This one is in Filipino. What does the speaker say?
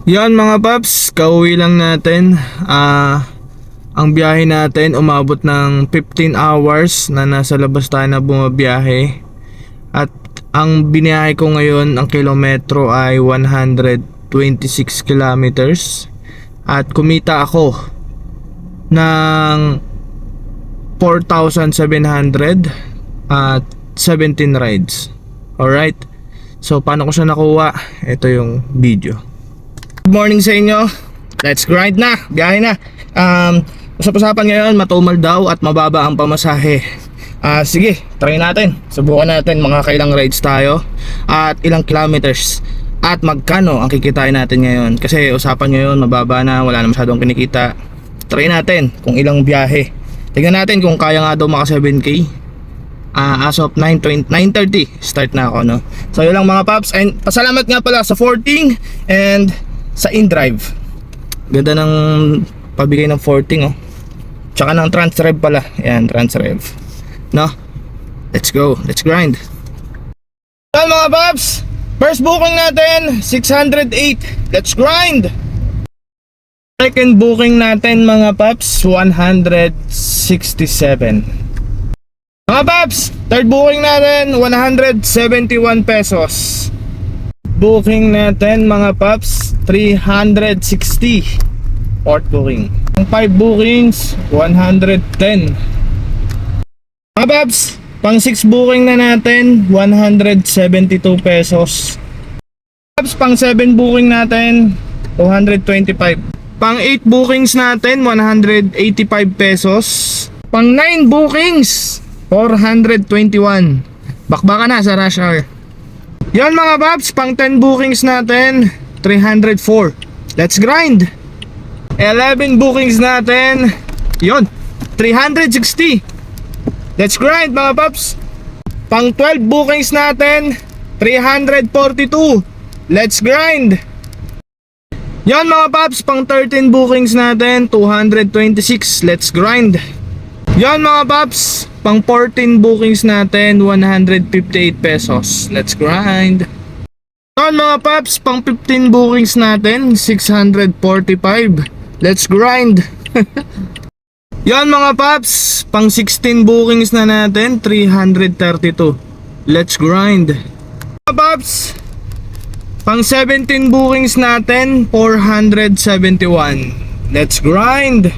Yan mga paps, kauwi lang natin. Ang biyahe natin umabot ng 15 hours na nasa labas tayo na bumabiyahe. At ang biniyahe ko ngayon, ang kilometro ay 126 kilometers. At kumita ako ng 4,700 at 17 rides. Alright, so paano ko siya nakuha? Ito yung video. Good morning sa inyo. Let's grind na, biyahe na. Usap-usapan ngayon, matumal daw at mababa ang pamasahe. Sige, try natin. Subukan natin mga kailang rides tayo at ilang kilometers at magkano ang kikitain natin ngayon. Kasi usapan ngayon, mababa na, wala na masyadong kinikita. Try natin kung ilang biyahe. Tignan natin kung kaya nga daw maka 7K. As of 9:30 start na ako, no? So yun lang mga paps. And pasalamat nga pala sa 14 and sa InDrive. Ganda ng pabigay ng 14, oh. Tsaka ng Transrev pala. Ayan, Transrev, no? Let's go, let's grind. So mga paps, first booking natin 608. Let's grind. Second booking natin mga paps 167. Mga paps, third booking natin 171 pesos. Booking natin mga paps 360. Fourth booking. 5 bookings 110. Mga paps, pang 6 booking na natin 172 pesos. Paps, pang 7 booking natin 225. Pang 8 bookings natin 185 pesos. Pang 9 bookings 421. Bakbaka na sa rush hour. Yan mga paps, pang 10 bookings natin 304. Let's grind. 11 bookings natin, yon, 360. Let's grind mga paps. Pang 12 bookings natin 342. Let's grind. Yan mga paps, pang 13 bookings natin 226. Let's grind. Yan mga paps, pang 14 bookings natin 158 pesos. Let's grind. Yan mga paps, pang 15 bookings natin 645. Let's grind. Yan mga paps, pang 16 bookings na natin 332. Let's grind. Mga paps, pang 17 bookings natin 471. Let's grind.